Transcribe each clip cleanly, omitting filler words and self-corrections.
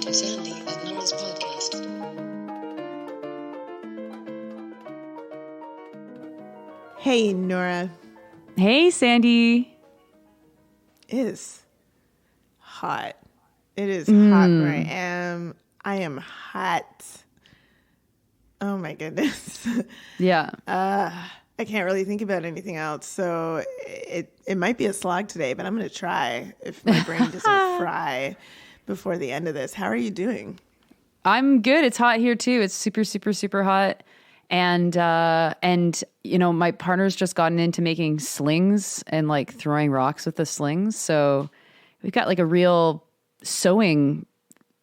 to Sandy and Nora's podcast. Hey, Nora. Hey, Sandy. It is hot. It is hot where I am. I am hot. Oh, my goodness. Yeah. I can't really think about anything else. So it might be a slog today, but I'm going to try if my brain doesn't fry before the end of this. How are you doing? I'm good. It's hot here too. It's super, super, super hot. And you know, my partner's just gotten into making slings and like throwing rocks with the slings. So we've got like a real sewing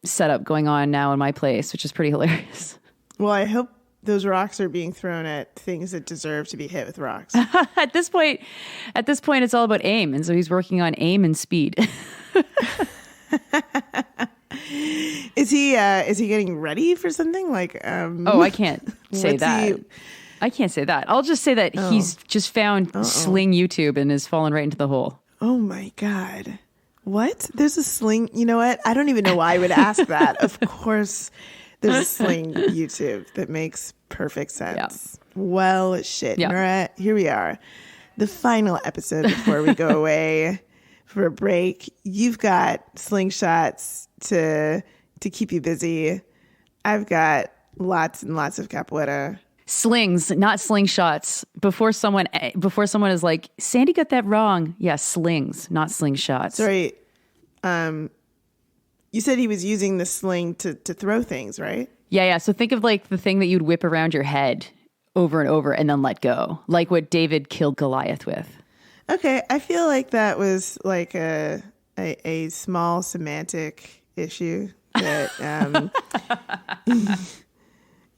setup going on now in my place, which is pretty hilarious. Well, I hope those rocks are being thrown at things that deserve to be hit with rocks. At this point, it's all about aim. And so he's working on aim and speed. Is he getting ready for something like? Oh, I can't say that. I can't say that. I'll just say that he's just found sling YouTube and has fallen right into the hole. Oh my God. What? There's a sling. You know what? I don't even know why I would ask that. Of course, there's a sling YouTube that makes perfect sense. Yeah. Well, shit. Yeah. Nora, here we are. The final episode before we go away for a break. You've got slingshots to keep you busy. I've got lots and lots of capoeira. Slings, not slingshots. Before someone is like, Sandy got that wrong. Yeah, slings, not slingshots. Sorry. You said he was using the sling to throw things, right? Yeah. So think of like the thing that you'd whip around your head over and over and then let go. Like what David killed Goliath with. Okay. I feel like that was like a small semantic issue that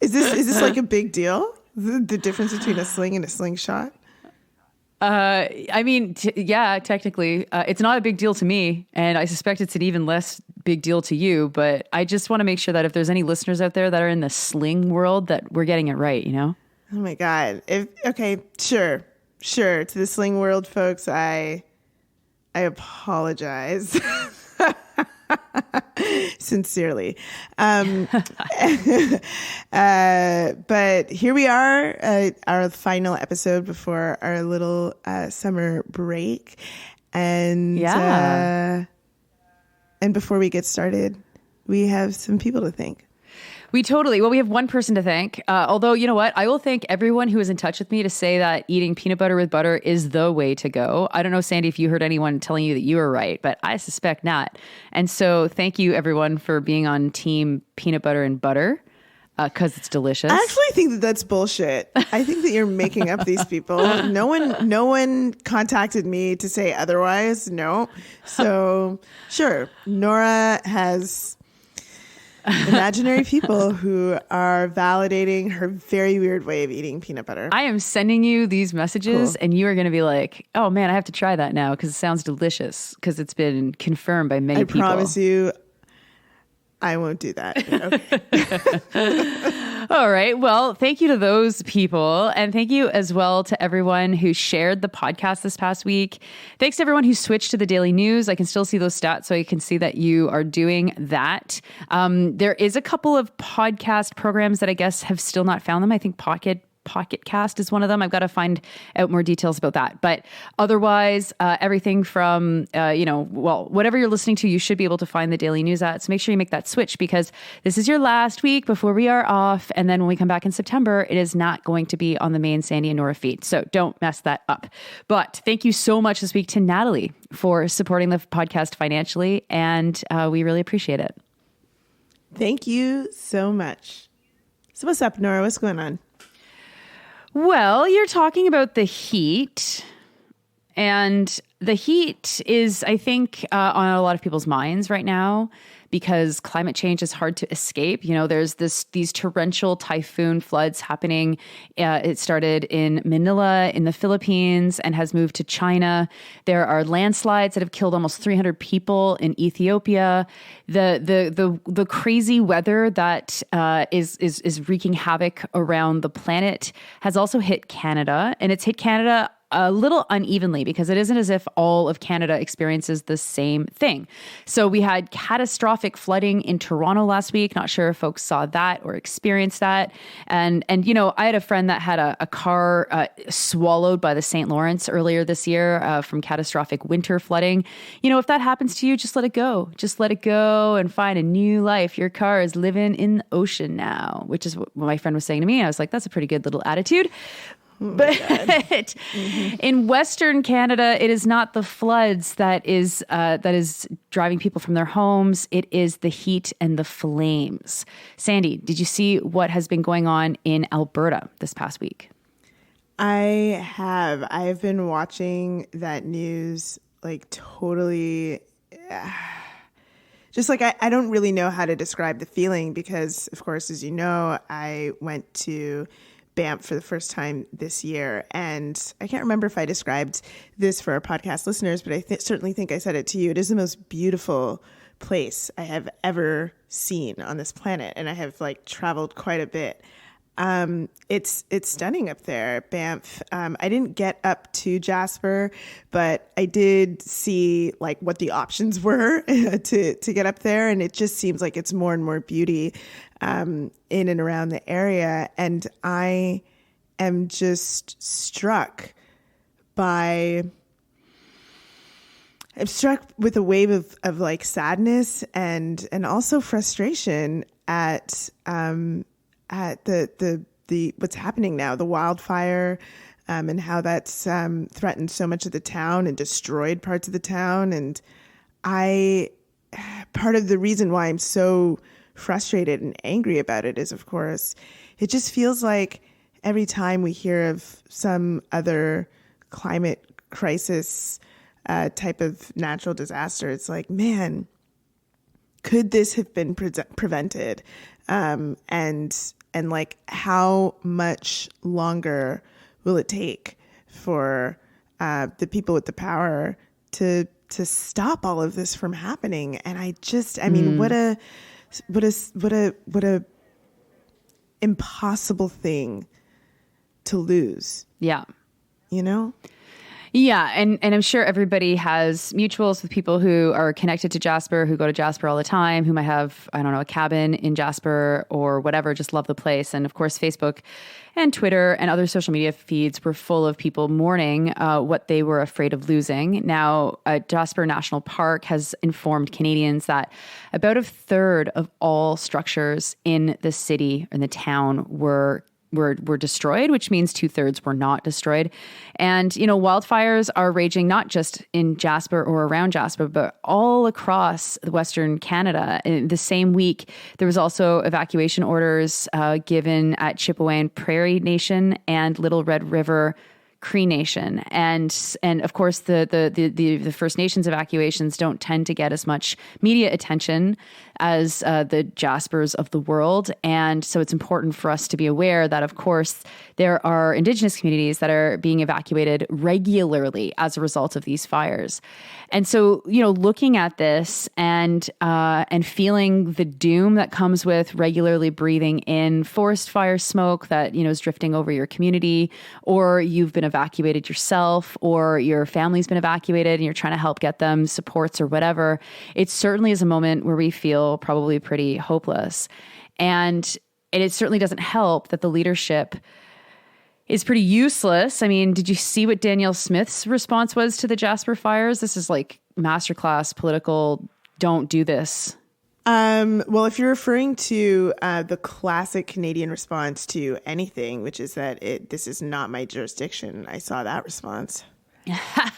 is this like a big deal? The difference between a sling and a slingshot? I mean, yeah, technically, it's not a big deal to me, and I suspect it's an even less big deal to you. But I just want to make sure that if there's any listeners out there that are in the sling world, that we're getting it right. You know? Oh my God! Sure. To the sling world, folks, I apologize. Sincerely. But here we are, our final episode before our little summer break. And and before we get started, we have some people to thank. We have one person to thank. Although, you know what? I will thank everyone who is in touch with me to say that eating peanut butter with butter is the way to go. I don't know, Sandy, if you heard anyone telling you that you were right, but I suspect not. And so thank you, everyone, for being on team peanut butter and butter, because it's delicious. I actually think that that's bullshit. I think that you're making up these people. No one contacted me to say otherwise. No. So sure, Nora has imaginary people who are validating her very weird way of eating peanut butter. I am sending you these messages and you are going to be like, oh man, I have to try that now because it sounds delicious because it's been confirmed by many people. I promise you, I won't do that. Okay. All right. Well, thank you to those people. And thank you as well to everyone who shared the podcast this past week. Thanks to everyone who switched to the daily news. I can still see those stats, so I can see that you are doing that. There is a couple of podcast programs that I guess have still not found them. I think Pocket Cast is one of them. I've got to find out more details about that. But otherwise, everything from, whatever you're listening to, you should be able to find the daily news at. So make sure you make that switch because this is your last week before we are off. And then when we come back in September, it is not going to be on the main Sandy and Nora feed. So don't mess that up. But thank you so much this week to Natalie for supporting the podcast financially. And we really appreciate it. Thank you so much. So what's up, Nora? What's going on? Well, you're talking about the heat, and the heat is, I think, on a lot of people's minds right now because climate change is hard to escape. You know, there's these torrential typhoon floods happening. It started in Manila in the Philippines and has moved to China. There are landslides that have killed almost 300 people in Ethiopia. The crazy weather that is wreaking havoc around the planet has also hit Canada, and it's hit Canada a little unevenly because it isn't as if all of Canada experiences the same thing. So we had catastrophic flooding in Toronto last week. Not sure if folks saw that or experienced that. And I had a friend that had a car swallowed by the St. Lawrence earlier this year from catastrophic winter flooding. If that happens to you, just let it go. Just let it go and find a new life. Your car is living in the ocean now, which is what my friend was saying to me. I was like, that's a pretty good little attitude. But in Western Canada, it is not the floods that is driving people from their homes. It is the heat and the flames. Sandy, did you see what has been going on in Alberta this past week? I have. I've been watching that news like totally. Just like I don't really know how to describe the feeling because, of course, as you know, I went to Banff for the first time this year. And I can't remember if I described this for our podcast listeners, but I certainly think I said it to you. It is the most beautiful place I have ever seen on this planet. And I have traveled quite a bit. It's stunning up there, Banff. I didn't get up to Jasper, but I did see what the options were to get up there. And it just seems like it's more and more beauty in and around the area. And I am just struck with a wave of sadness and also frustration at the what's happening now, the wildfire, and how that's threatened so much of the town and destroyed parts of the town. And part of the reason why I'm so frustrated and angry about it is, of course, it just feels like every time we hear of some other climate crisis type of natural disaster, it's like, man, could this have been prevented? And how much longer will it take for the people with the power to stop all of this from happening? And I mean, what a impossible thing to lose. Yeah. Yeah, and I'm sure everybody has mutuals with people who are connected to Jasper, who go to Jasper all the time, who might have, I don't know, a cabin in Jasper or whatever, just love the place. And of course, Facebook and Twitter and other social media feeds were full of people mourning what they were afraid of losing. Now, Jasper National Park has informed Canadians that about a third of all structures in the city, in the town, were destroyed, which means 2/3 were not destroyed. And, wildfires are raging not just in Jasper or around Jasper, but all across Western Canada. In the same week, there was also evacuation orders given at Chipewyan Prairie Nation and Little Red River Cree Nation. And of course, the First Nations evacuations don't tend to get as much media attention as the Jaspers of the world. And so it's important for us to be aware that, of course, there are Indigenous communities that are being evacuated regularly as a result of these fires. And so, looking at this and feeling the doom that comes with regularly breathing in forest fire smoke that, is drifting over your community, or you've been evacuated yourself, or your family's been evacuated and you're trying to help get them supports or whatever, it certainly is a moment where we feel probably pretty hopeless. And it certainly doesn't help that the leadership is pretty useless. I mean, did you see what Danielle Smith's response was to the Jasper fires? This is like masterclass political, don't do this. Well, if you're referring to the classic Canadian response to anything, which is that this is not my jurisdiction, I saw that response.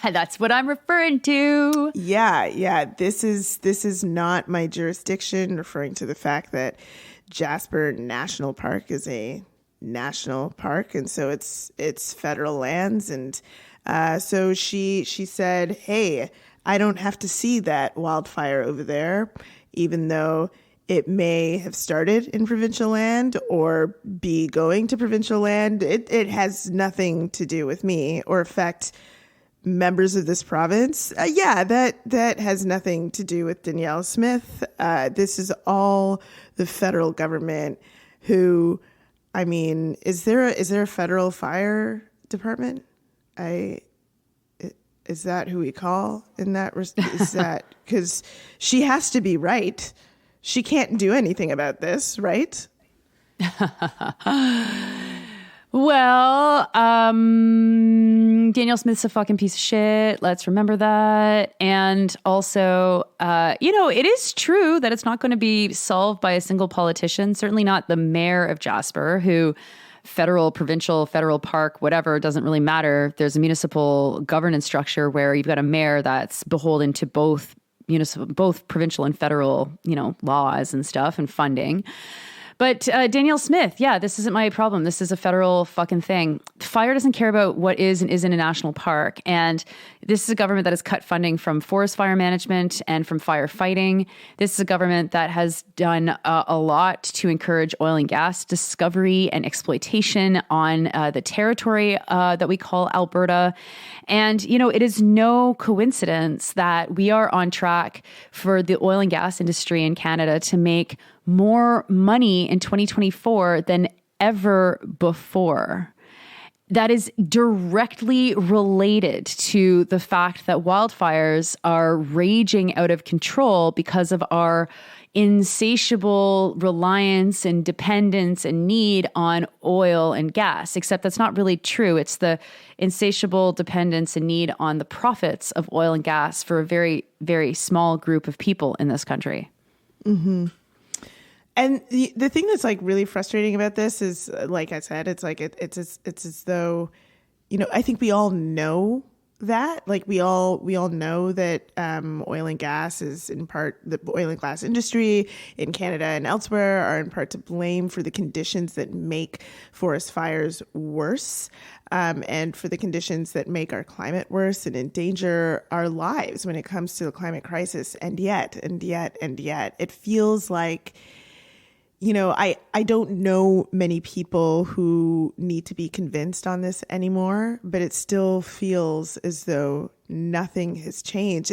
That's what I'm referring to. Yeah. This is not my jurisdiction, referring to the fact that Jasper National Park is a national park, and so it's federal lands. And so she said, hey, I don't have to see that wildfire over there, even though it may have started in provincial land or be going to provincial land. It has nothing to do with me or affect members of this province. That has nothing to do with Danielle Smith. This is all the federal government who, I mean, is there a federal fire department? Is that who we call in that? Is that because she has to be right? She can't do anything about this, right? Well, Danielle Smith's a fucking piece of shit. Let's remember that. And also, it is true that it's not going to be solved by a single politician, certainly not the mayor of Jasper, who federal, provincial, federal park, whatever, doesn't really matter. There's a municipal governance structure where you've got a mayor that's beholden to both provincial and federal, laws and stuff and funding. But Danielle Smith, this isn't my problem. This is a federal fucking thing. Fire doesn't care about what is and isn't a national park. And this is a government that has cut funding from forest fire management and from firefighting. This is a government that has done a lot to encourage oil and gas discovery and exploitation on the territory that we call Alberta. And, it is no coincidence that we are on track for the oil and gas industry in Canada to make more money in 2024 than ever before. That is directly related to the fact that wildfires are raging out of control because of our insatiable reliance and dependence and need on oil and gas, except that's not really true. It's the insatiable dependence and need on the profits of oil and gas for a very, very small group of people in this country. Mm-hmm. And the thing that's like really frustrating about this is, like I said, it's like it's as though, I think we all know that, like we all know that oil and gas is in part, the oil and gas industry in Canada and elsewhere are in part to blame for the conditions that make forest fires worse, and for the conditions that make our climate worse and endanger our lives when it comes to the climate crisis. And yet, it feels like, I don't know many people who need to be convinced on this anymore, but it still feels as though nothing has changed.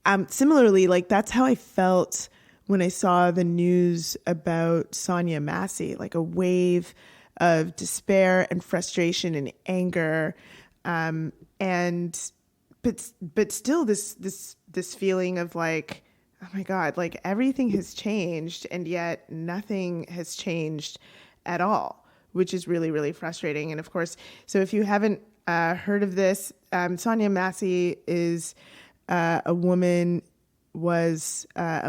And similarly, like that's how I felt when I saw the news about Sonia Massey, like a wave of despair and frustration and anger, but still this feeling of like, oh my God, like everything has changed and yet nothing has changed at all, which is really, really frustrating. And of course, so if you haven't heard of this, Sonia Massey is a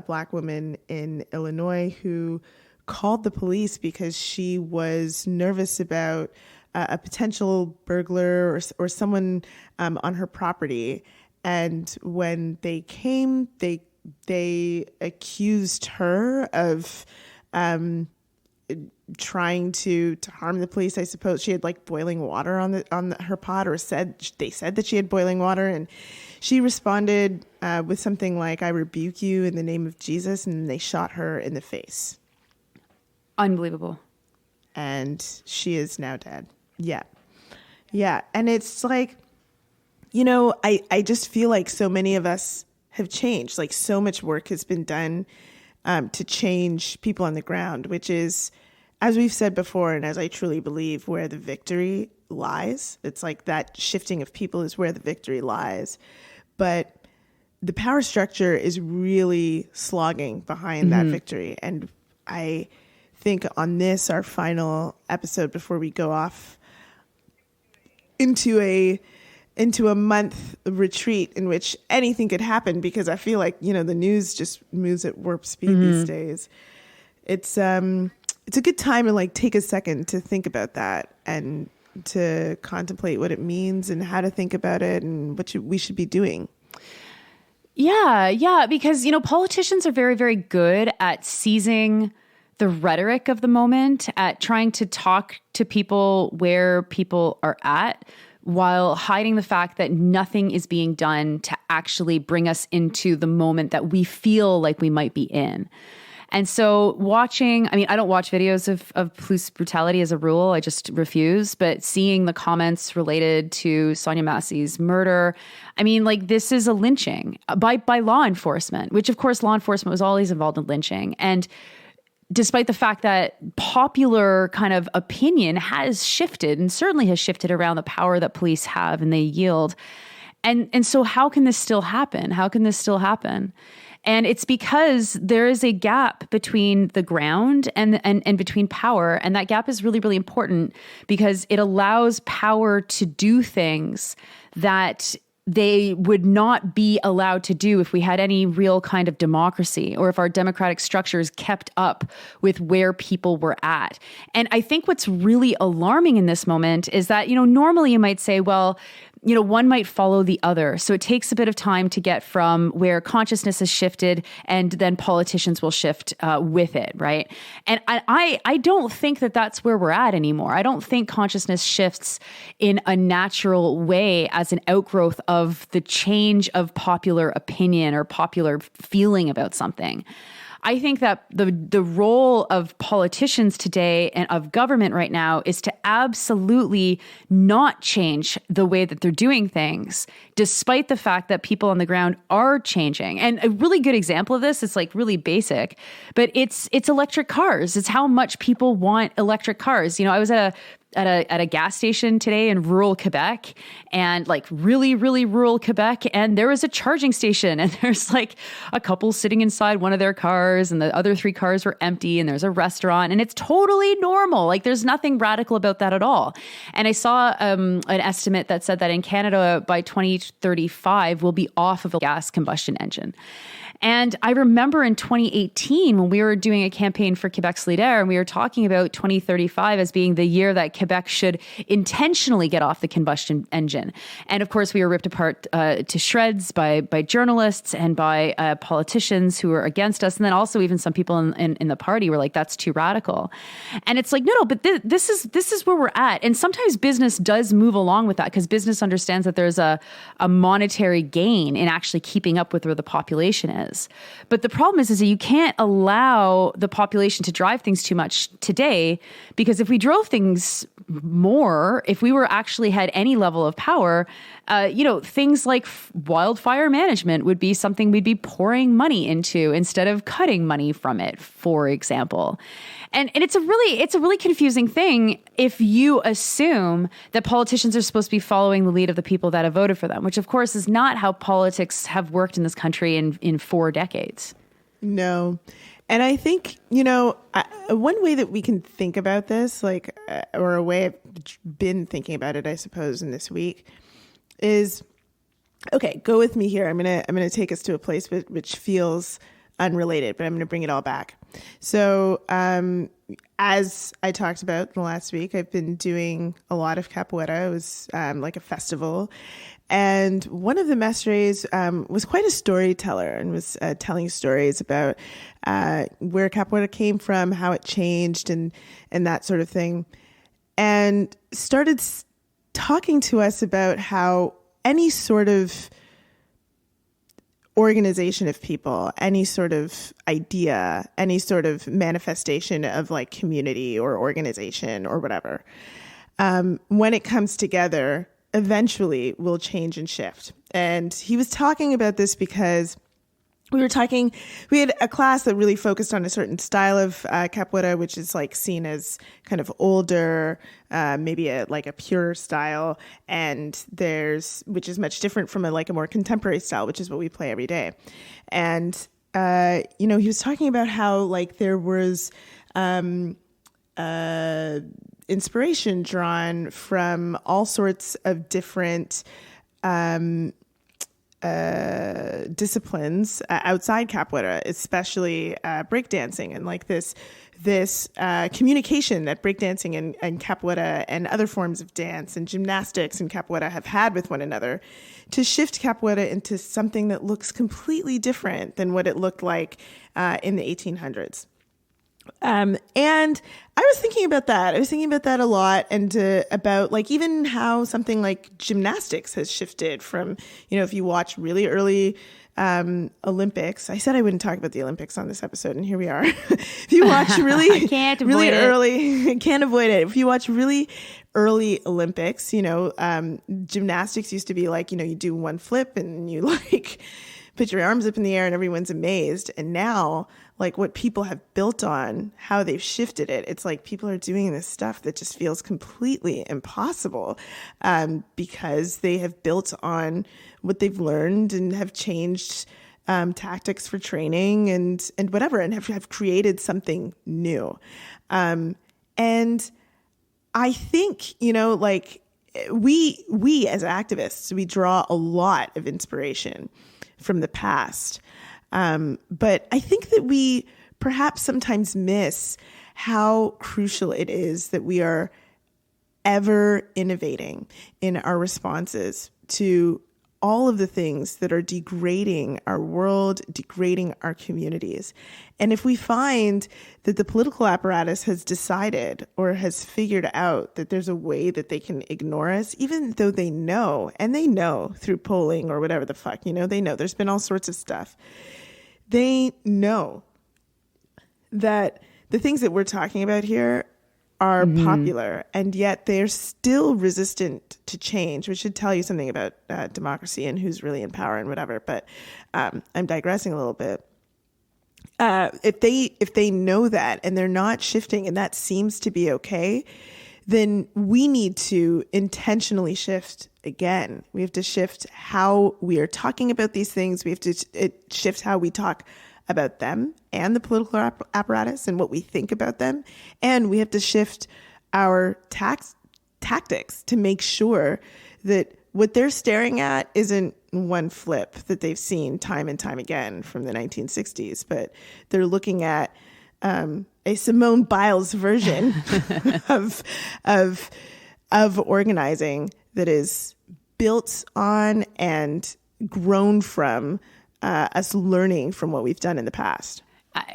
Black woman in Illinois who called the police because she was nervous about a potential burglar or someone on her property. And when they came, they accused her of trying to harm the police. I suppose she had like boiling water on her pot, or they said that she had boiling water, and she responded with something like, "I rebuke you in the name of Jesus," and they shot her in the face. Unbelievable. And she is now dead. Yeah. And it's like, I just feel like so many of us have changed. Like so much work has been done to change people on the ground, which is, as we've said before, and as I truly believe, where the victory lies. It's like that shifting of people is where the victory lies. But the power structure is really slogging behind that victory. And I think on this, our final episode before we go off into a month retreat in which anything could happen, because I feel like, the news just moves at warp speed these days. It's a good time to like take a second to think about that and to contemplate what it means and how to think about it and what we should be doing. Yeah, because, politicians are very, very good at seizing the rhetoric of the moment, at trying to talk to people where people are at, while hiding the fact that nothing is being done to actually bring us into the moment that we feel like we might be in. And so I don't watch videos of police brutality as a rule. I just refuse. But seeing the comments related to Sonia Massey's murder, this is a lynching by law enforcement, which of course law enforcement was always involved in lynching. And despite the fact that popular kind of opinion has shifted and certainly has shifted around the power that police have and they yield. And so how can this still happen? How can this still happen? And it's because there is a gap between the ground and between power. And that gap is really, really important because it allows power to do things that they would not be allowed to do if we had any real kind of democracy or if our democratic structures kept up with where people were at. And I think what's really alarming in this moment is that, normally you might say, well, one might follow the other. So it takes a bit of time to get from where consciousness has shifted and then politicians will shift with it, right? And I don't think that that's where we're at anymore. I don't think consciousness shifts in a natural way as an outgrowth of the change of popular opinion or popular feeling about something. I think that the role of politicians today and of government right now is to absolutely not change the way that they're doing things, despite the fact that people on the ground are changing. And a really good example of this is like really basic, but it's electric cars. It's how much people want electric cars. I was at a gas station today in rural Quebec, and like really, really rural Quebec. And there was a charging station, and there's like a couple sitting inside one of their cars, and the other 3 cars were empty, and there's a restaurant, and it's totally normal. Like there's nothing radical about that at all. And I saw an estimate that said that in Canada by 2035 we'll be off of a gas combustion engine. And I remember in 2018 when we were doing a campaign for Quebec Solidaire, and we were talking about 2035 as being the year that Quebec should intentionally get off the combustion engine. And of course, we were ripped apart to shreds by journalists and by politicians who were against us. And then also even some people in the party were like, that's too radical. And it's like, no, but this is where we're at. And sometimes business does move along with that because business understands that there's a monetary gain in actually keeping up with where the population is. But the problem is that you can't allow the population to drive things too much today, because if we drove things more, if we were actually had any level of power, things like wildfire management would be something we'd be pouring money into instead of cutting money from it, for example. And it's a really confusing thing if you assume that politicians are supposed to be following the lead of the people that have voted for them, which of course is not how politics have worked in this country in 4 decades. No. And I think, one way that we can think about this, or a way I've been thinking about it, I suppose, in this week is, okay, go with me here. I'm going to take us to a place which feels unrelated, but I'm going to bring it all back. So, as I talked about the last week, I've been doing a lot of capoeira. It was like a festival. And one of the mestres was quite a storyteller and was telling stories about where capoeira came from, how it changed, and that sort of thing. And started talking to us about how any sort of organization of people, any sort of idea, any sort of manifestation of like community or organization or whatever, when it comes together, eventually will change and shift. And he was talking about this because we had a class that really focused on a certain style of capoeira, which is like seen as kind of older, maybe a pure style, and which is much different from a more contemporary style, which is what we play every day. And he was talking about how there was inspiration drawn from all sorts of different disciplines outside capoeira, especially breakdancing, and this communication that breakdancing and capoeira and other forms of dance and gymnastics and capoeira have had with one another to shift capoeira into something that looks completely different than what it looked like in the 1800s. And I was thinking about that. I was thinking about that a lot, and about even how something like gymnastics has shifted from, if you watch really early Olympics. I said I wouldn't talk about the Olympics on this episode, and here we are. If you watch really can't avoid it. If you watch really early Olympics, gymnastics used to be you do one flip and you put your arms up in the air and everyone's amazed. And now, like what people have built on, how they've shifted it, it's like people are doing this stuff that just feels completely impossible because they have built on what they've learned and have changed tactics for training and whatever, and have created something new. And I think, like we as activists, we draw a lot of inspiration from the past. But I think that we perhaps sometimes miss how crucial it is that we are ever innovating in our responses to all of the things that are degrading our world, degrading our communities. And if we find that the political apparatus has decided or has figured out that there's a way that they can ignore us, even though they know, and they know through polling or whatever the fuck, they know there's been all sorts of stuff. They know that the things that we're talking about here are popular, and yet they're still resistant to change, which should tell you something about democracy and who's really in power and whatever. But I'm digressing a little bit. If they know that and they're not shifting, and that seems to be okay, then we need to intentionally shift again. We have to shift how we are talking about these things. We have to shift how we talk about them and the political apparatus and what we think about them. And we have to shift our tactics to make sure that what they're staring at isn't one flip that they've seen time and time again from the 1960s, but they're looking at a Simone Biles version of organizing that is built on and grown from us learning from what we've done in the past.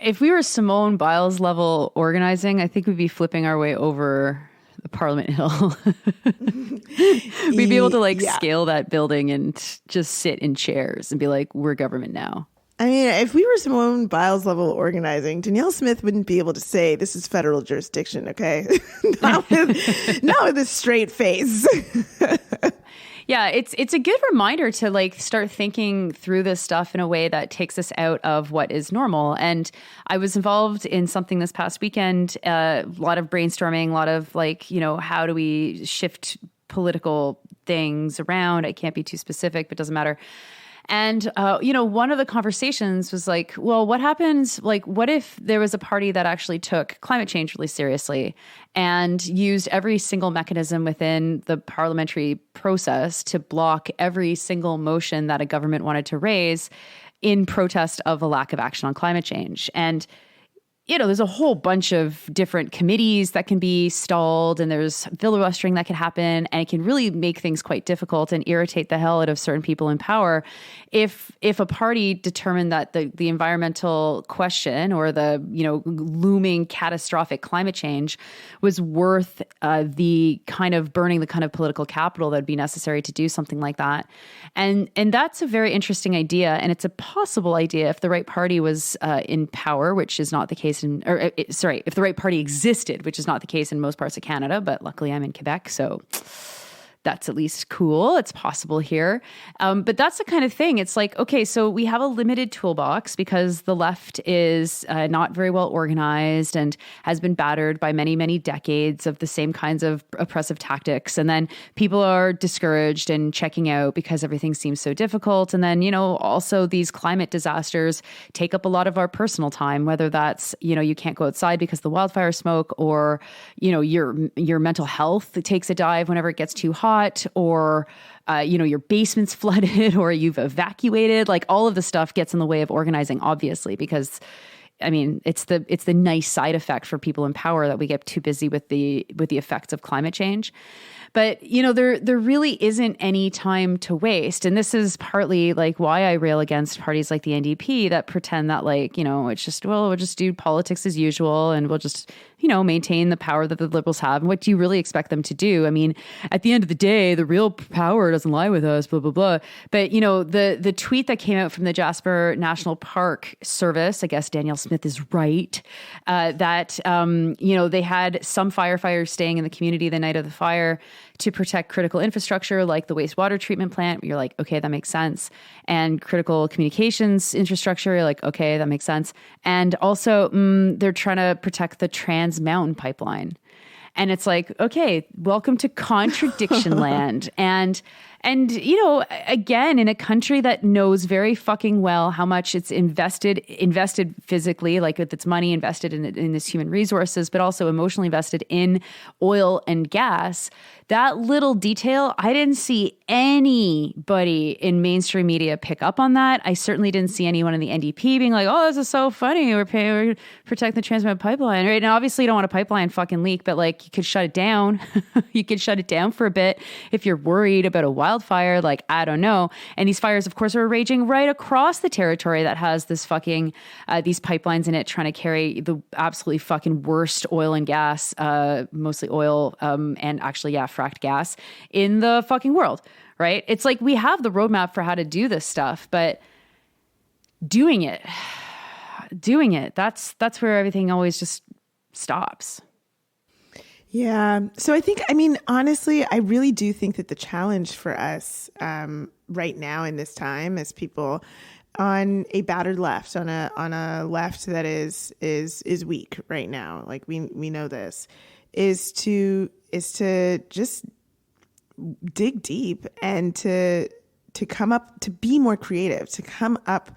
If we were Simone Biles level organizing, I think we'd be flipping our way over the Parliament Hill. We'd be able to scale that building and just sit in chairs and be like, we're government now. I mean, if we were Simone Biles level organizing, Danielle Smith wouldn't be able to say this is federal jurisdiction, okay? not with a straight face. Yeah, it's a good reminder to start thinking through this stuff in a way that takes us out of what is normal. And I was involved in something this past weekend, a lot of brainstorming, a lot of how do we shift political things around? I can't be too specific, but it doesn't matter. And, one of the conversations was like, well, what happens, what if there was a party that actually took climate change really seriously and used every single mechanism within the parliamentary process to block every single motion that a government wanted to raise in protest of a lack of action on climate change? And there's a whole bunch of different committees that can be stalled, and there's filibustering that can happen, and it can really make things quite difficult and irritate the hell out of certain people in power. If a party determined that the environmental question or the looming catastrophic climate change was worth the kind of burning the kind of political capital that would be necessary to do something like that, and that's a very interesting idea, and it's a possible idea if the right party was in power, which is not the case. If the right party existed, which is not the case in most parts of Canada, but luckily I'm in Quebec, so that's at least cool. It's possible here. But that's the kind of thing. It's like, okay, so we have a limited toolbox because the left is not very well organized and has been battered by many, many decades of the same kinds of oppressive tactics. And then people are discouraged and checking out because everything seems so difficult. And then, also these climate disasters take up a lot of our personal time, whether that's, you can't go outside because of the wildfire smoke, or, your mental health takes a dive whenever it gets too hot, or your basement's flooded, or you've evacuated. All of the stuff gets in the way of organizing, obviously, because it's the nice side effect for people in power that we get too busy with the effects of climate change. But, there really isn't any time to waste. And this is partly why I rail against parties like the NDP that pretend that it's just, we'll just do politics as usual and we'll just, maintain the power that the Liberals have. And what do you really expect them to do? At the end of the day, the real power doesn't lie with us, blah, blah, blah. But, the tweet that came out from the Jasper National Park Service, I guess Danielle Smith is right, that, they had some firefighters staying in the community the night of the fire to protect critical infrastructure like the wastewater treatment plant. You're like, okay, that makes sense. And critical communications infrastructure, you're like, okay, that makes sense. And also they're trying to protect the Trans Mountain Pipeline. And it's like, okay, welcome to contradiction land. And again, in a country that knows very fucking well how much it's invested physically, like with its money invested in its human resources, but also emotionally invested in oil and gas. That little detail, I didn't see anybody in mainstream media pick up on that. I certainly didn't see anyone in the NDP being like, oh, this is so funny. We're protecting the Trans Mountain Pipeline, right? And obviously you don't want a pipeline fucking leak, but like you could shut it down. You could shut it down for a bit if you're worried about a wildfire. Like, I don't know. And these fires, of course, are raging right across the territory that has this fucking, these pipelines in it trying to carry the absolutely fucking worst oil and gas, mostly oil, and actually, fracked gas in the fucking world, right? It's like we have the roadmap for how to do this stuff, but doing it, that's where everything always just stops. Yeah. So honestly, I really do think that the challenge for us right now in this time as people on a battered left, on a left that is weak right now, like we know this, is to just dig deep and to come up, to be more creative, to come up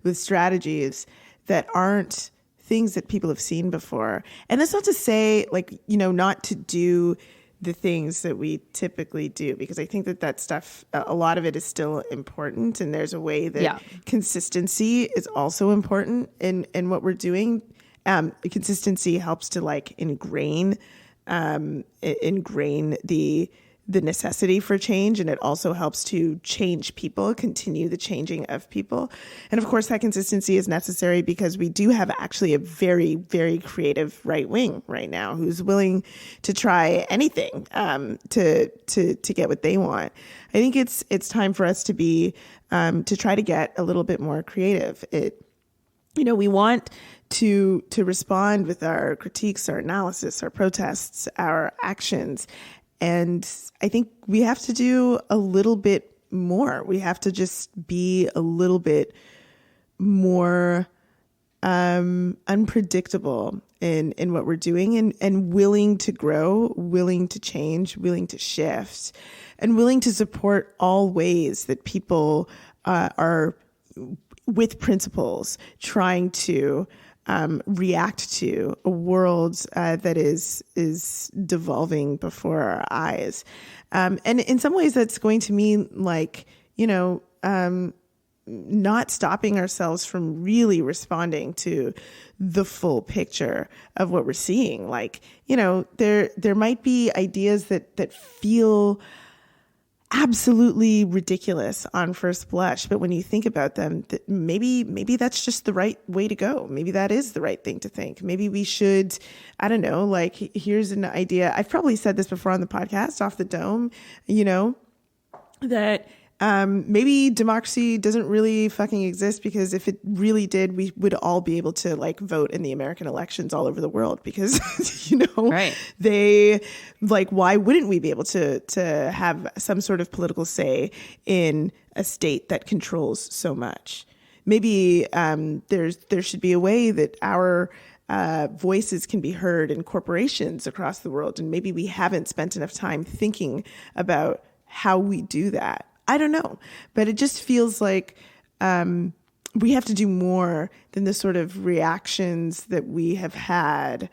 with strategies that aren't things that people have seen before. And that's not to say not to do the things that we typically do, because I think that stuff, a lot of it is still important. And there's a way that consistency is also important in what we're doing. Consistency helps to ingrain the necessity for change, and it also helps to change people, continue the changing of people. And of course, that consistency is necessary because we do have actually a very, very creative right wing right now who's willing to try anything to get what they want. I think it's time for us to be to try to get a little bit more creative. We want to respond with our critiques, our analysis, our protests, our actions. And I think we have to do a little bit more. We have to just be a little bit more unpredictable in what we're doing, and willing to grow, willing to change, willing to shift, and willing to support all ways that people are with principles trying to react to a world that is devolving before our eyes. And in some ways that's going to mean not stopping ourselves from really responding to the full picture of what we're seeing. There might be ideas that feel absolutely ridiculous on first blush, but when you think about them, maybe that's just the right way to go. Maybe that is the right thing to think. Maybe we should, I don't know, here's an idea. I've probably said this before on the podcast, Off the Dome, that maybe democracy doesn't really fucking exist, because if it really did, we would all be able to vote in the American elections all over the world, because right. They why wouldn't we be able to have some sort of political say in a state that controls so much? Maybe there should be a way that our voices can be heard in corporations across the world, and maybe we haven't spent enough time thinking about how we do that. I don't know, but it just feels like we have to do more than the sort of reactions that we have had.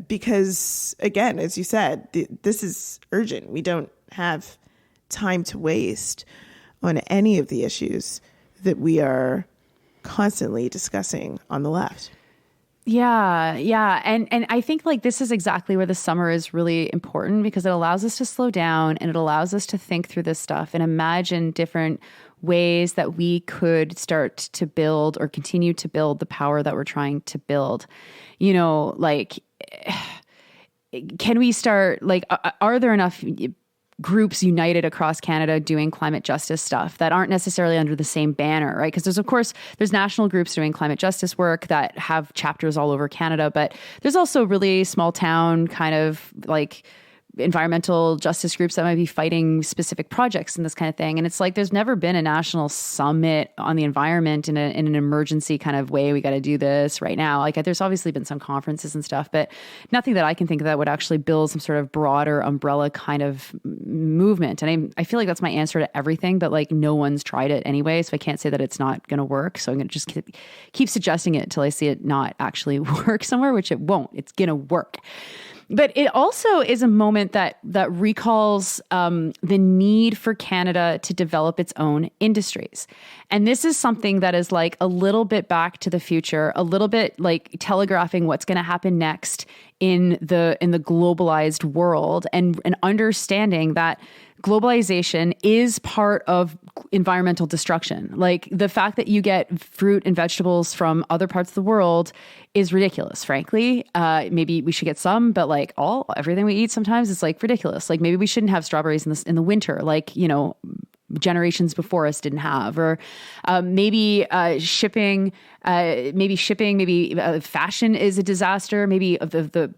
Because, again, as you said, this is urgent. We don't have time to waste on any of the issues that we are constantly discussing on the left. Yeah. And I think this is exactly where the summer is really important, because it allows us to slow down and it allows us to think through this stuff and imagine different ways that we could start to build or continue to build the power that we're trying to build. Can we start, are there enough groups united across Canada doing climate justice stuff that aren't necessarily under the same banner, right? Because there's national groups doing climate justice work that have chapters all over Canada, but there's also really small town kind of like environmental justice groups that might be fighting specific projects and this kind of thing. And it's like, there's never been a national summit on the environment in an emergency kind of way. We got to do this right now. Like there's obviously been some conferences and stuff, but nothing that I can think of that would actually build some sort of broader umbrella kind of movement. And I feel like that's my answer to everything, but like no one's tried it anyway. So I can't say that it's not going to work. So I'm going to just keep suggesting it until I see it not actually work somewhere, which it won't. It's going to work. But it also is a moment that recalls the need for Canada to develop its own industries. And this is something that is like a little bit back to the future, a little bit like telegraphing what's going to happen next in the globalized world, and understanding that globalization is part of environmental destruction. Like the fact that you get fruit and vegetables from other parts of the world is ridiculous, frankly. Maybe we should get some, but like everything we eat sometimes is like ridiculous. Like maybe we shouldn't have strawberries in the winter, like, you know, generations before us didn't have, or maybe shipping, fashion is a disaster. Maybe the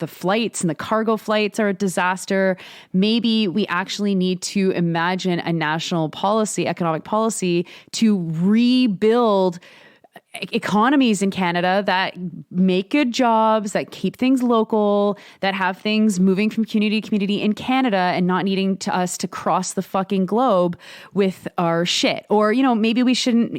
flights and the cargo flights are a disaster. Maybe we actually need to imagine a national policy, economic policy, to rebuild economies in Canada that make good jobs, that keep things local, that have things moving from community to community in Canada and not needing us to cross the fucking globe with our shit. Or, you know, maybe we shouldn't,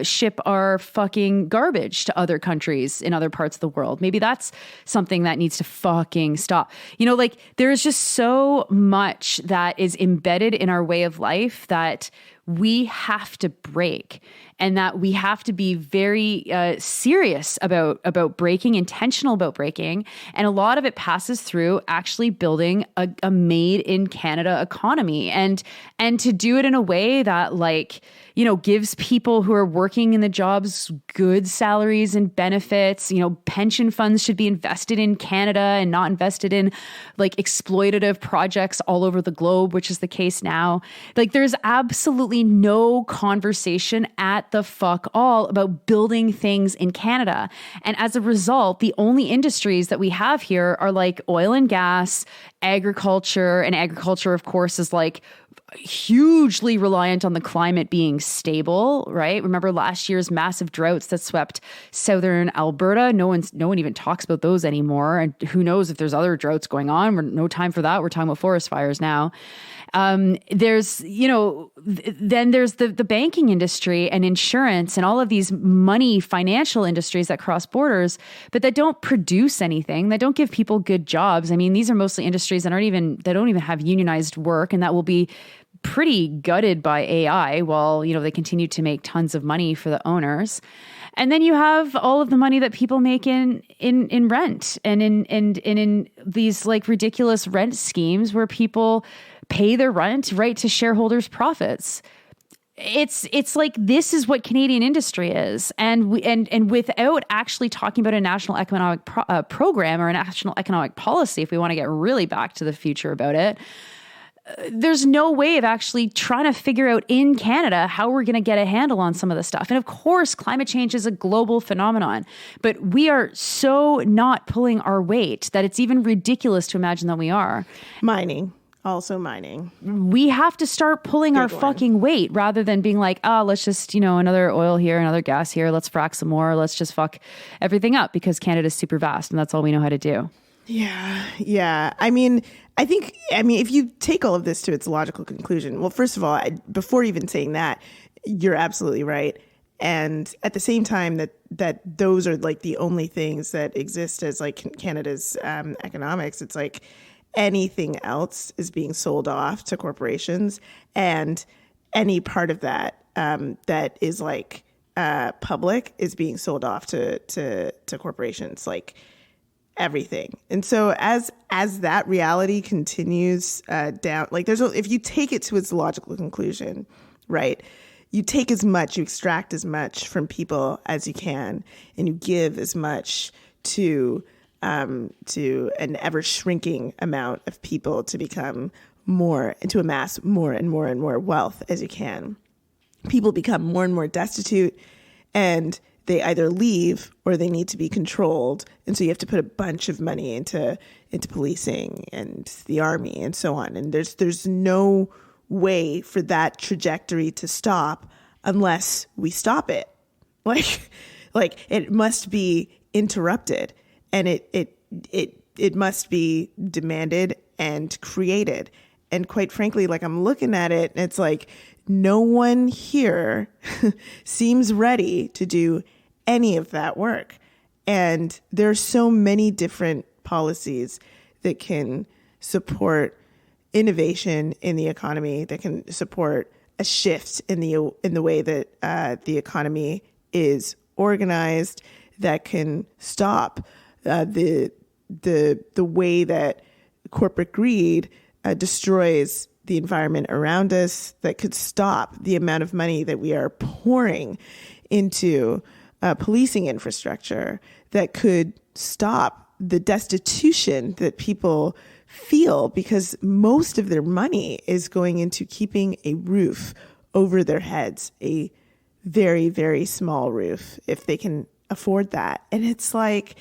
ship our fucking garbage to other countries in other parts of the world. Maybe that's something that needs to fucking stop. You know, like there is just so much that is embedded in our way of life that we have to break, and that we have to be very serious about breaking, intentional about breaking. And a lot of it passes through actually building a made in Canada economy, and to do it in a way that, like, you know, gives people who are working in the jobs good salaries and benefits. You know, pension funds should be invested in Canada and not invested in like exploitative projects all over the globe, which is the case now. Like there's absolutely no conversation at the fuck all about building things in Canada. And as a result, the only industries that we have here are like oil and gas, agriculture, and agriculture, of course, is like hugely reliant on the climate being stable, right? Remember last year's massive droughts that swept southern Alberta? No one even talks about those anymore. And who knows if there's other droughts going on? No time for that. We're talking about forest fires now. There's, you know, then there's the banking industry and insurance and all of these financial industries that cross borders, but that don't produce anything, that don't give people good jobs. I mean, these are mostly industries that don't even have unionized work, and that will be pretty gutted by AI while, you know, they continue to make tons of money for the owners. And then you have all of the money that people make in rent and in these like ridiculous rent schemes where people pay their rent right to shareholders' profits. It's like, this is what Canadian industry is. And without actually talking about a national economic program or a national economic policy, if we want to get really back to the future about it, there's no way of actually trying to figure out in Canada how we're going to get a handle on some of this stuff. And of course, climate change is a global phenomenon, but we are so not pulling our weight that it's even ridiculous to imagine that we are. Also mining. We have to start pulling our fucking weight rather than being like, let's just, another oil here, another gas here. Let's frack some more. Let's just fuck everything up because Canada's super vast and that's all we know how to do. Yeah. I mean, if you take all of this to its logical conclusion, well, first of all, before even saying that, you're absolutely right. And at the same time that those are like the only things that exist as like Canada's economics, it's like anything else is being sold off to corporations, and any part of that that is like public is being sold off to corporations, like everything. And so as that reality continues down, like if you take it to its logical conclusion, right? You extract as much from people as you can, and you give as much to to an ever shrinking amount of people to become more and to amass more and more and more wealth as you can. People become more and more destitute, and they either leave or they need to be controlled. And so you have to put a bunch of money into policing and the army and so on. And there's no way for that trajectory to stop unless we stop it. Like it must be interrupted, and it must be demanded and created. And quite frankly, like, I'm looking at it and it's like, no one here seems ready to do any of that work. And there are so many different policies that can support innovation in the economy, that can support a shift in the way that the economy is organized, that can stop the way that corporate greed destroys the environment around us, that could stop the amount of money that we are pouring into policing infrastructure, that could stop the destitution that people feel because most of their money is going into keeping a roof over their heads, a very, very small roof, if they can afford that. And it's like,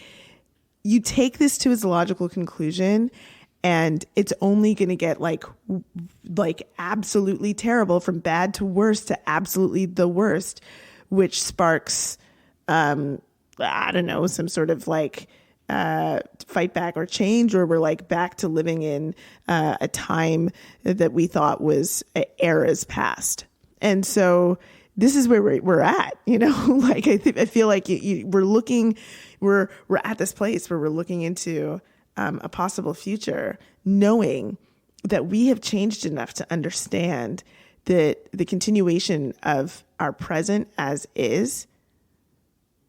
you take this to its logical conclusion, and it's only going to get like absolutely terrible, from bad to worse to absolutely the worst, which sparks, I don't know, some sort of like fight back or change, or we're like back to living in a time that we thought was eras past. And so this is where we're at, you know, like I feel like we're at this place where we're looking into a possible future, knowing that we have changed enough to understand that the continuation of our present as is,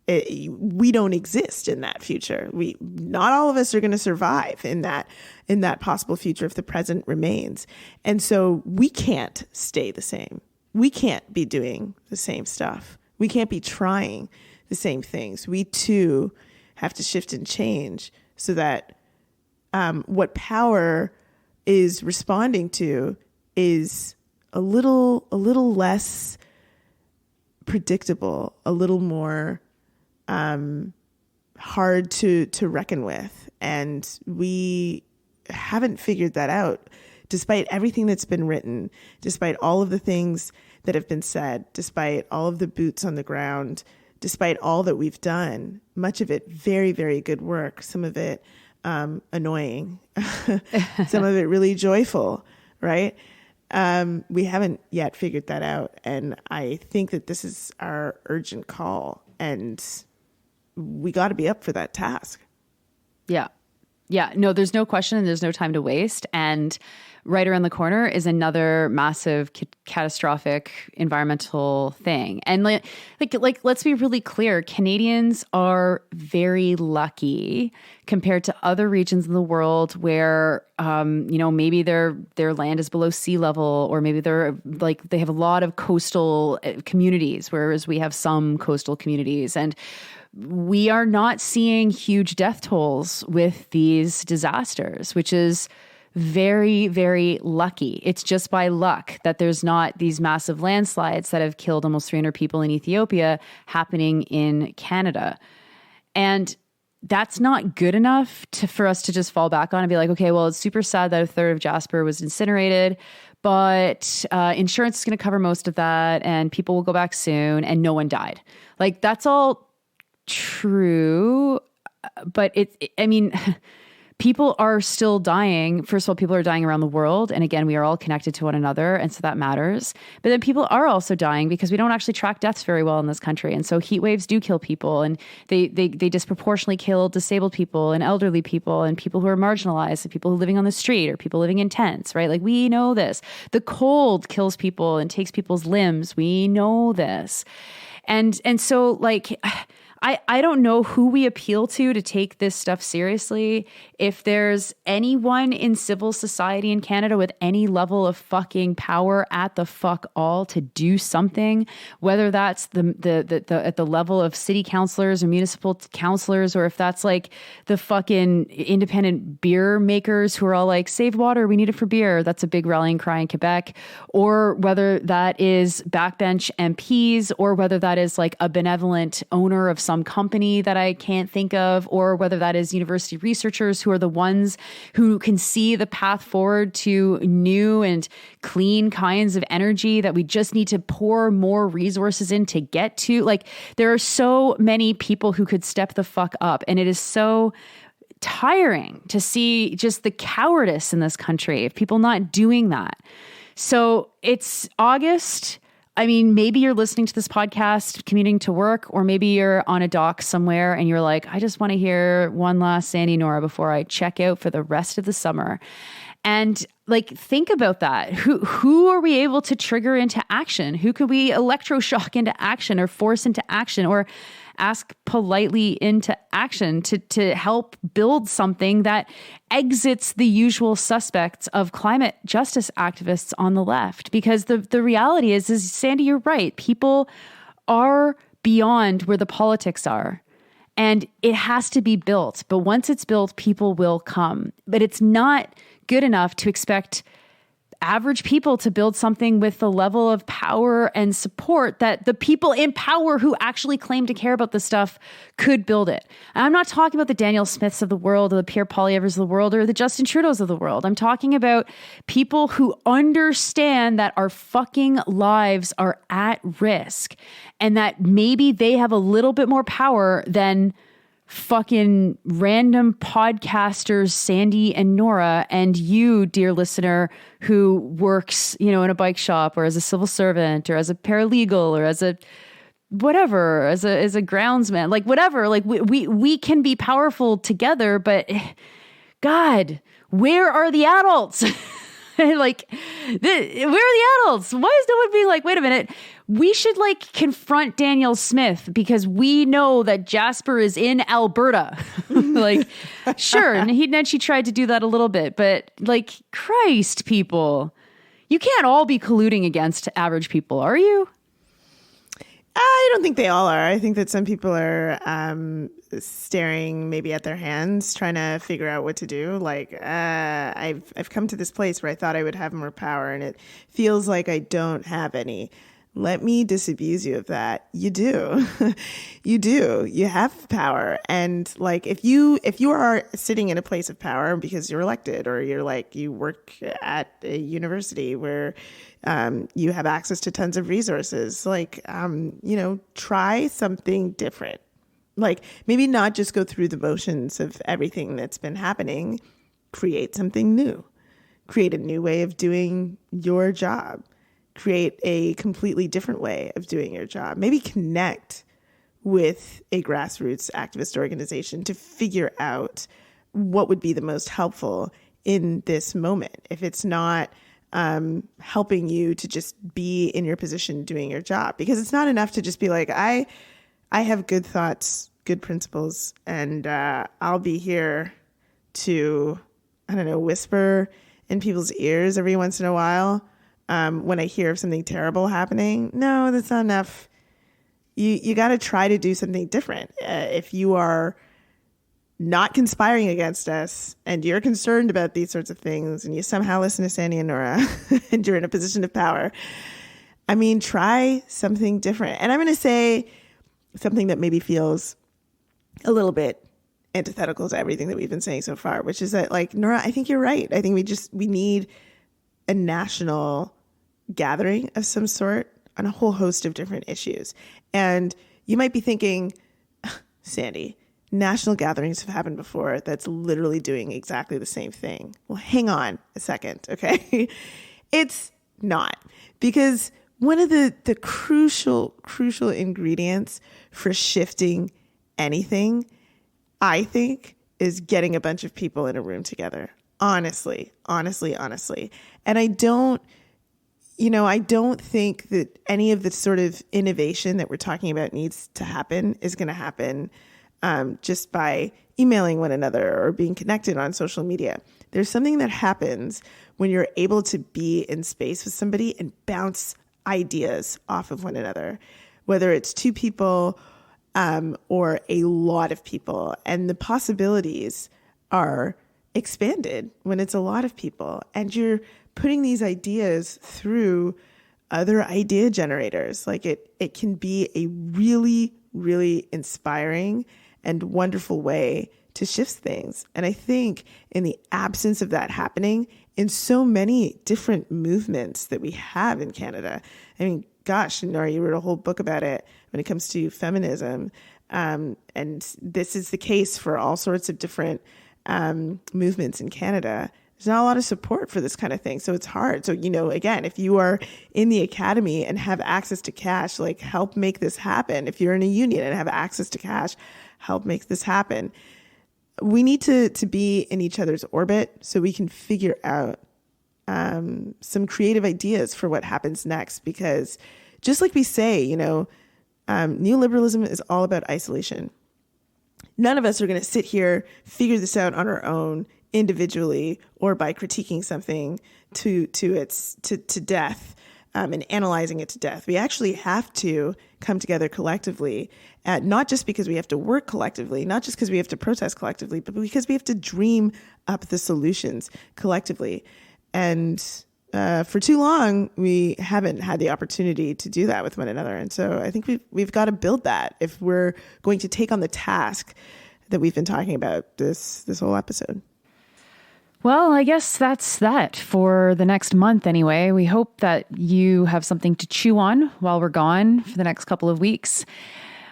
we don't exist in that future. Not all of us are going to survive in that possible future if the present remains. And so we can't stay the same. We can't be doing the same stuff. We can't be trying the same things. We too have to shift and change so that what power is responding to is a little less predictable, a little more hard to reckon with. And we haven't figured that out, despite everything that's been written, despite all of the things that have been said, despite all of the boots on the ground, despite all that we've done. Much of it very, very good work. Some of it annoying, some of it really joyful, right? We haven't yet figured that out. And I think that this is our urgent call, and we got to be up for that task. Yeah. Yeah. No, there's no question, and there's no time to waste. And right around the corner is another massive catastrophic environmental thing. And like, let's be really clear. Canadians are very lucky compared to other regions in the world where, maybe their land is below sea level, or maybe they have a lot of coastal communities, whereas we have some coastal communities. And we are not seeing huge death tolls with these disasters, which is very, very lucky. It's just by luck that there's not these massive landslides that have killed almost 300 people in Ethiopia happening in Canada. And that's not good enough for us to just fall back on and be like, okay, well, it's super sad that a third of Jasper was incinerated, but insurance is going to cover most of that, and people will go back soon, and no one died. Like, that's all true, but people are still dying. First of all, people are dying around the world. And again, we are all connected to one another. And so that matters. But then people are also dying because we don't actually track deaths very well in this country. And so heat waves do kill people, and they disproportionately kill disabled people and elderly people and people who are marginalized and people who are living on the street or people living in tents, right? Like, we know this. The cold kills people and takes people's limbs. We know this. And so, like, I don't know who we appeal to take this stuff seriously. If there's anyone in civil society in Canada with any level of fucking power at the fuck all to do something, whether that's the at the level of city councilors or municipal councilors, or if that's like the fucking independent beer makers who are all like, save water, we need it for beer. That's a big rallying cry in Quebec. Or whether that is backbench MPs, or whether that is like a benevolent owner of some company that I can't think of, or whether that is university researchers who are the ones who can see the path forward to new and clean kinds of energy that we just need to pour more resources in to get to. Like, there are so many people who could step the fuck up, and it is so tiring to see just the cowardice in this country of people not doing that. So it's August. I mean, maybe you're listening to this podcast commuting to work, or maybe you're on a dock somewhere and you're like, I just want to hear one last Sandy Nora before I check out for the rest of the summer. And like, think about that. Who are we able to trigger into action? Who could we electroshock into action, or force into action, or ask politely into action to help build something that exits the usual suspects of climate justice activists on the left? Because the reality is Sandy, you're right. People are beyond where the politics are. And it has to be built. But once it's built, people will come. But it's not good enough to expect average people to build something with the level of power and support that the people in power who actually claim to care about this stuff could build it. And I'm not talking about the Daniel Smiths of the world, or the Pierre Poilievres of the world, or the Justin Trudeaus of the world. I'm talking about people who understand that our fucking lives are at risk, and that maybe they have a little bit more power than fucking random podcasters, Sandy and Nora, and you, dear listener, who works, in a bike shop, or as a civil servant, or as a paralegal, or as a whatever, as a groundsman, like whatever. Like we can be powerful together, but God, where are the adults? Like, where are the adults? Why is no one being like, wait a minute, we should like confront Daniel Smith because we know that Jasper is in Alberta. Like, sure. And then she tried to do that a little bit, but like, Christ, people, you can't all be colluding against average people, are you? I don't think they all are. I think that some people are staring maybe at their hands, trying to figure out what to do. Like, I've come to this place where I thought I would have more power, and it feels like I don't have any. Let me disabuse you of that. You do. You do. You have power. And like, if you are sitting in a place of power because you're elected, or you're like, you work at a university where you have access to tons of resources, like, try something different. Like, maybe not just go through the motions of everything that's been happening. Create something new. Create a new way of doing your job. Create a completely different way of doing your job. Maybe connect with a grassroots activist organization to figure out what would be the most helpful in this moment. If it's not helping you to just be in your position doing your job, because it's not enough to just be like, I have good thoughts, good principles, and I'll be here to, whisper in people's ears every once in a while when I hear of something terrible happening. No, that's not enough. You got to try to do something different. If you are not conspiring against us and you're concerned about these sorts of things, and you somehow listen to Sandy and Nora and you're in a position of power, try something different. And I'm going to say something that maybe feels a little bit antithetical to everything that we've been saying so far, which is that, like, Nora, I think you're right. I think we need a national gathering of some sort on a whole host of different issues. And you might be thinking, Sandy, national gatherings have happened before. That's literally doing exactly the same thing. Well, hang on a second, okay? It's not. Because one of the crucial ingredients for shifting anything, I think, is getting a bunch of people in a room together. Honestly. And I don't, I don't think that any of the sort of innovation that we're talking about needs to happen is going to happen just by emailing one another or being connected on social media. There's something that happens when you're able to be in space with somebody and bounce ideas off of one another, whether it's two people or a lot of people. And the possibilities are expanded when it's a lot of people. And you're putting these ideas through other idea generators. Like it can be a really, really inspiring and wonderful way to shift things. And I think in the absence of that happening in so many different movements that we have in Canada, I mean, gosh, Nora, you wrote a whole book about it when it comes to feminism. And this is the case for all sorts of different movements in Canada. There's not a lot of support for this kind of thing. So it's hard. So, again, if you are in the academy and have access to cash, like help make this happen. If you're in a union and have access to cash, help make this happen. We need to be in each other's orbit so we can figure out some creative ideas for what happens next. Because just like we say, neoliberalism is all about isolation. None of us are going to sit here, figure this out on our own individually or by critiquing something to death and analyzing it to death. We actually have to come together collectively, not just because we have to work collectively, not just because we have to protest collectively, but because we have to dream up the solutions collectively. And for too long, we haven't had the opportunity to do that with one another. And so I think we've got to build that if we're going to take on the task that we've been talking about this whole episode. Well, I guess that's that for the next month anyway. We hope that you have something to chew on while we're gone for the next couple of weeks.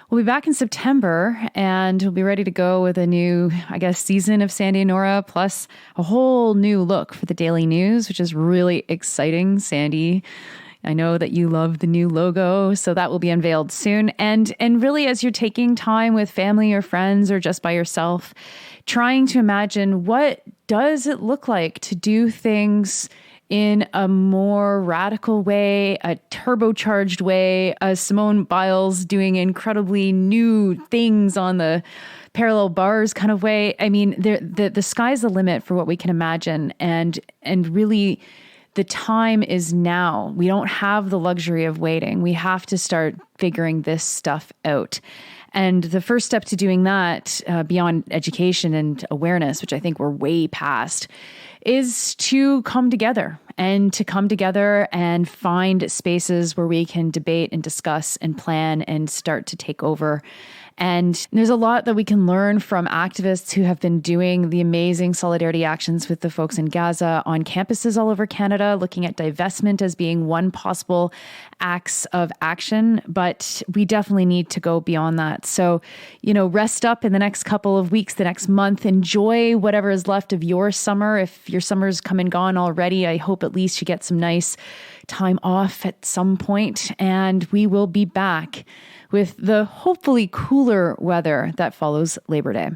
We'll be back in September and we'll be ready to go with a new, season of Sandy and Nora, plus a whole new look for the Daily News, which is really exciting. Sandy, I know that you love the new logo, so that will be unveiled soon. And really, as you're taking time with family or friends or just by yourself, trying to imagine what does it look like to do things in a more radical way, a turbocharged way, as Simone Biles doing incredibly new things on the parallel bars kind of way. I mean, the sky's the limit for what we can imagine. And really, the time is now. We don't have the luxury of waiting. We have to start figuring this stuff out. And the first step to doing that, beyond education and awareness, which I think we're way past, is to come together and find spaces where we can debate and discuss and plan and start to take over. And there's a lot that we can learn from activists who have been doing the amazing solidarity actions with the folks in Gaza on campuses all over Canada, looking at divestment as being one possible acts of action. But we definitely need to go beyond that. So, rest up in the next couple of weeks, the next month. Enjoy whatever is left of your summer. If your summer's come and gone already, I hope at least you get some nice time off at some point. And we will be back with the hopefully cooler weather that follows Labor Day.